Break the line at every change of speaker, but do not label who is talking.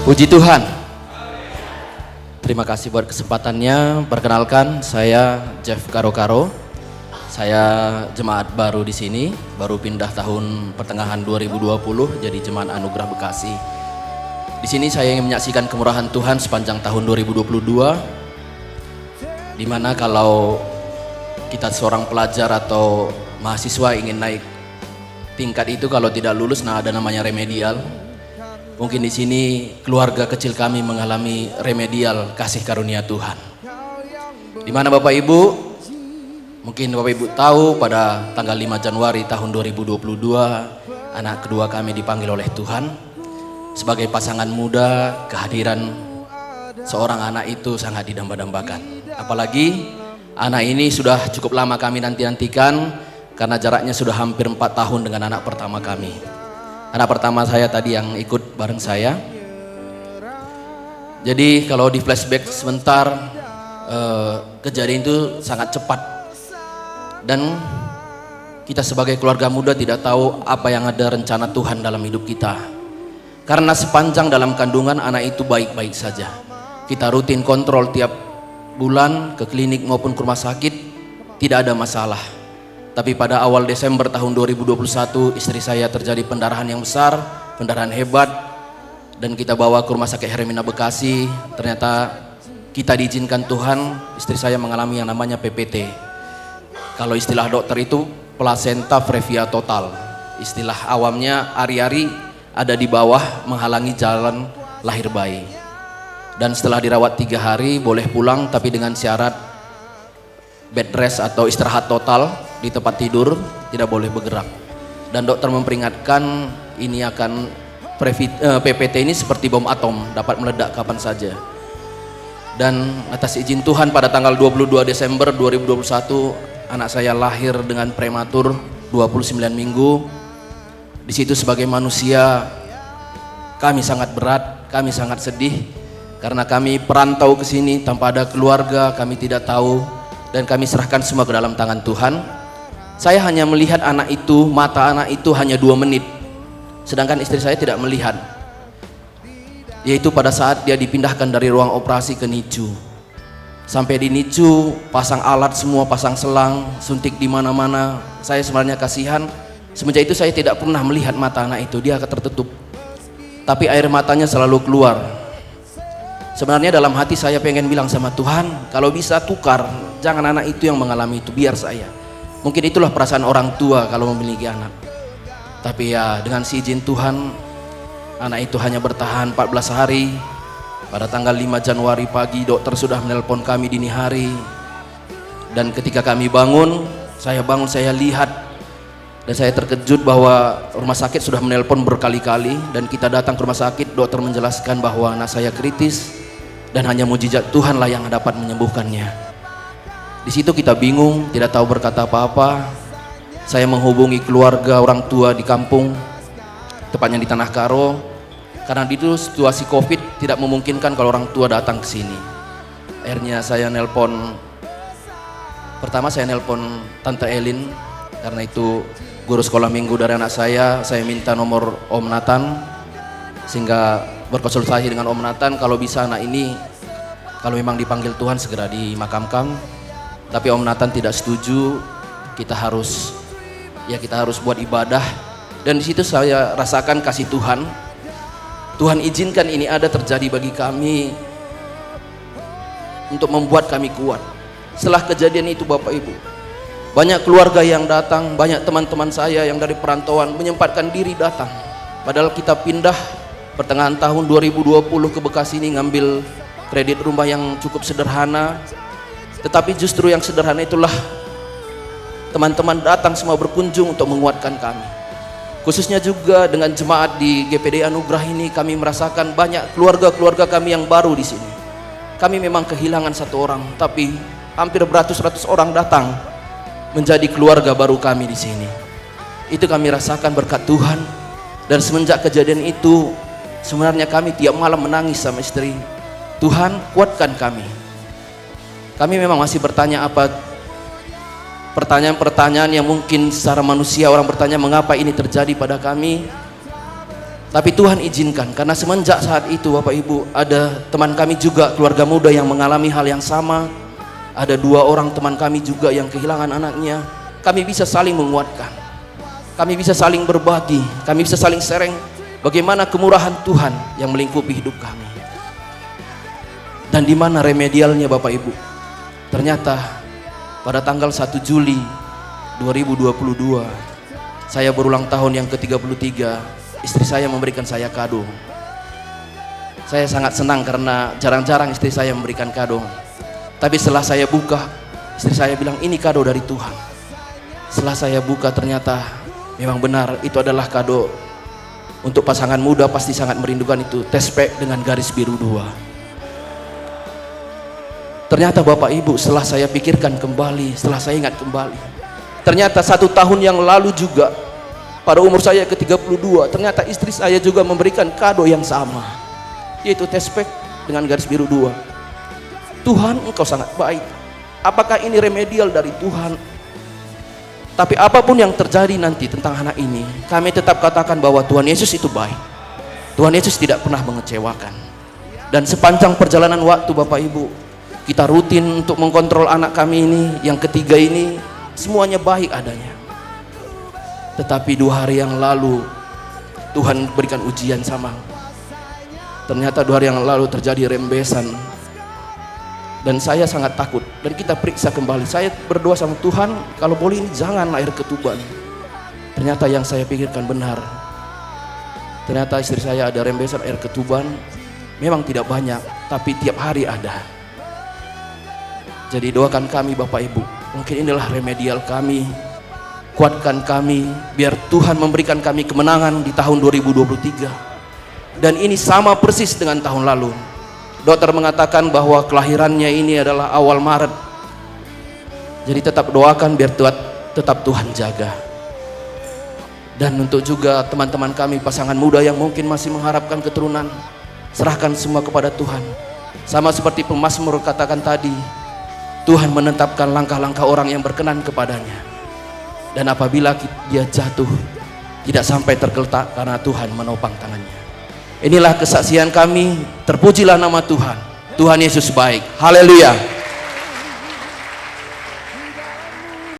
Puji Tuhan. Terima kasih buat kesempatannya. Perkenalkan, saya Jeff Karo-Karo. Saya jemaat baru di sini, baru pindah tahun pertengahan 2020 jadi jemaat Anugerah Bekasi. Di sini saya ingin menyaksikan kemurahan Tuhan sepanjang tahun 2022. Dimana kalau kita seorang pelajar atau mahasiswa ingin naik tingkat itu, kalau tidak lulus, nah ada namanya remedial. Mungkin di sini keluarga kecil kami mengalami remedial kasih karunia Tuhan. Di mana Bapak Ibu, mungkin Bapak Ibu tahu pada tanggal 5 Januari tahun 2022 anak kedua kami dipanggil oleh Tuhan. Sebagai pasangan muda, kehadiran seorang anak itu sangat didamba-dambakan. Apalagi anak ini sudah cukup lama kami nanti-nantikan karena jaraknya sudah hampir 4 tahun dengan anak pertama kami. Anak pertama saya tadi yang ikut bareng saya. Jadi kalau di flashback sebentar, kejadian itu sangat cepat. Dan kita sebagai keluarga muda tidak tahu apa yang ada rencana Tuhan dalam hidup kita. Karena sepanjang dalam kandungan anak itu baik-baik saja. Kita rutin kontrol tiap bulan ke klinik maupun ke rumah sakit, tidak ada masalah. Tapi pada awal Desember tahun 2021 istri saya terjadi pendarahan yang besar, pendarahan hebat, dan kita bawa ke Rumah Sakit Hermina Bekasi. Ternyata kita diizinkan Tuhan, istri saya mengalami yang namanya PPT. Kalau istilah dokter itu placenta previa total. Istilah awamnya ari-ari ada di bawah menghalangi jalan lahir bayi. Dan setelah dirawat 3 hari boleh pulang, tapi dengan syarat bed rest atau istirahat total di tempat tidur, tidak boleh bergerak. Dan dokter memperingatkan ini akan PPT ini seperti bom atom, dapat meledak kapan saja. Dan atas izin Tuhan pada tanggal 22 Desember 2021 anak saya lahir dengan prematur 29 minggu. Di situ sebagai manusia kami sangat berat, kami sangat sedih karena kami perantau ke sini tanpa ada keluarga, kami tidak tahu, dan kami serahkan semua ke dalam tangan Tuhan. Saya hanya melihat anak itu, mata anak itu hanya 2 menit, sedangkan istri saya tidak melihat, yaitu pada saat dia dipindahkan dari ruang operasi ke NICU. Sampai di NICU, pasang alat semua, pasang selang, suntik di mana-mana. Saya sebenarnya kasihan. Semenjak itu saya tidak pernah melihat mata anak itu, dia tertutup, tapi air matanya selalu keluar. Sebenarnya dalam hati saya pengen bilang sama Tuhan, kalau bisa tukar, jangan anak itu yang mengalami itu, biar saya. Mungkin itulah perasaan orang tua kalau memiliki anak. Tapi ya dengan si izin Tuhan, anak itu hanya bertahan 14 hari. Pada tanggal 5 Januari pagi dokter sudah menelpon kami dini hari. Dan ketika kami bangun, saya lihat dan saya terkejut bahwa rumah sakit sudah menelpon berkali-kali. Dan kita datang ke rumah sakit, dokter menjelaskan bahwa anak saya kritis dan hanya mujizat Tuhan lah yang dapat menyembuhkannya. Di situ kita bingung, tidak tahu berkata apa-apa. Saya menghubungi keluarga orang tua di kampung, tepatnya di Tanah Karo, karena itu situasi COVID tidak memungkinkan kalau orang tua datang ke sini. Akhirnya saya nelpon, pertama saya nelpon Tante Elin, karena itu guru sekolah minggu dari anak saya minta nomor Om Nathan, sehingga berkonsultasi dengan Om Nathan kalau bisa anak ini, kalau memang dipanggil Tuhan segera dimakamkan. Tapi Om Nathan tidak setuju, kita harus buat ibadah. Dan di situ saya rasakan kasih Tuhan. Tuhan izinkan ini ada terjadi bagi kami untuk membuat kami kuat. Setelah kejadian itu Bapak Ibu, banyak keluarga yang datang, banyak teman-teman saya yang dari perantauan menyempatkan diri datang. Padahal kita pindah pertengahan tahun 2020 ke Bekasi ini ngambil kredit rumah yang cukup sederhana. Tetapi justru yang sederhana itulah teman-teman datang semua berkunjung untuk menguatkan kami. Khususnya juga dengan jemaat di GPD Anugerah ini, kami merasakan banyak keluarga-keluarga kami yang baru di sini. Kami memang kehilangan 1 orang, tapi hampir beratus-ratus orang datang menjadi keluarga baru kami di sini. Itu kami rasakan berkat Tuhan. Dan semenjak kejadian itu, sebenarnya kami tiap malam menangis sama istri. Tuhan, kuatkan kami. Kami memang masih bertanya apa pertanyaan-pertanyaan yang mungkin secara manusia orang bertanya mengapa ini terjadi pada kami. Tapi Tuhan izinkan, karena semenjak saat itu Bapak Ibu, ada teman kami juga keluarga muda yang mengalami hal yang sama. Ada 2 orang teman kami juga yang kehilangan anaknya. Kami bisa saling menguatkan, kami bisa saling berbagi, kami bisa saling sharing bagaimana kemurahan Tuhan yang melingkupi hidup kami. Dan di mana remedialnya Bapak Ibu? Ternyata pada tanggal 1 Juli 2022 saya berulang tahun yang ke-33. Istri saya memberikan saya kado. Saya sangat senang karena jarang-jarang istri saya memberikan kado. Tapi setelah saya buka, istri saya bilang ini kado dari Tuhan. Setelah saya buka ternyata memang benar itu adalah kado. Untuk pasangan muda pasti sangat merindukan itu, tespek dengan garis biru 2. Ternyata Bapak Ibu, setelah saya pikirkan kembali, setelah saya ingat kembali, ternyata 1 tahun yang lalu juga pada umur saya ke-32, ternyata istri saya juga memberikan kado yang sama, yaitu tespek dengan garis biru 2. Tuhan, Engkau sangat baik. Apakah ini remedial dari Tuhan? Tapi apapun yang terjadi nanti tentang anak ini, kami tetap katakan bahwa Tuhan Yesus itu baik. Tuhan Yesus tidak pernah mengecewakan. Dan sepanjang perjalanan waktu Bapak Ibu, kita rutin untuk mengkontrol anak kami ini, yang ketiga ini, semuanya baik adanya. Tetapi 2 hari yang lalu Tuhan berikan ujian sama. Ternyata 2 hari yang lalu terjadi rembesan. Dan saya sangat takut. Dan kita periksa kembali. Saya berdoa sama Tuhan, kalau boleh ini jangan air ketuban. Ternyata yang saya pikirkan benar. Ternyata istri saya ada rembesan air ketuban. Memang tidak banyak, tapi tiap hari ada. Jadi doakan kami Bapak Ibu. Mungkin inilah remedial kami. Kuatkan kami, biar Tuhan memberikan kami kemenangan di tahun 2023. Dan ini sama persis dengan tahun lalu. Dokter mengatakan bahwa kelahirannya ini adalah awal Maret. Jadi tetap doakan biar tetap Tuhan jaga. Dan untuk juga teman-teman kami, pasangan muda yang mungkin masih mengharapkan keturunan, serahkan semua kepada Tuhan. Sama seperti pemazmur katakan tadi, Tuhan menetapkan langkah-langkah orang yang berkenan kepadanya. Dan apabila dia jatuh, tidak sampai tergeletak karena Tuhan menopang tangannya. Inilah kesaksian kami. Terpujilah nama Tuhan. Tuhan Yesus baik. Haleluya.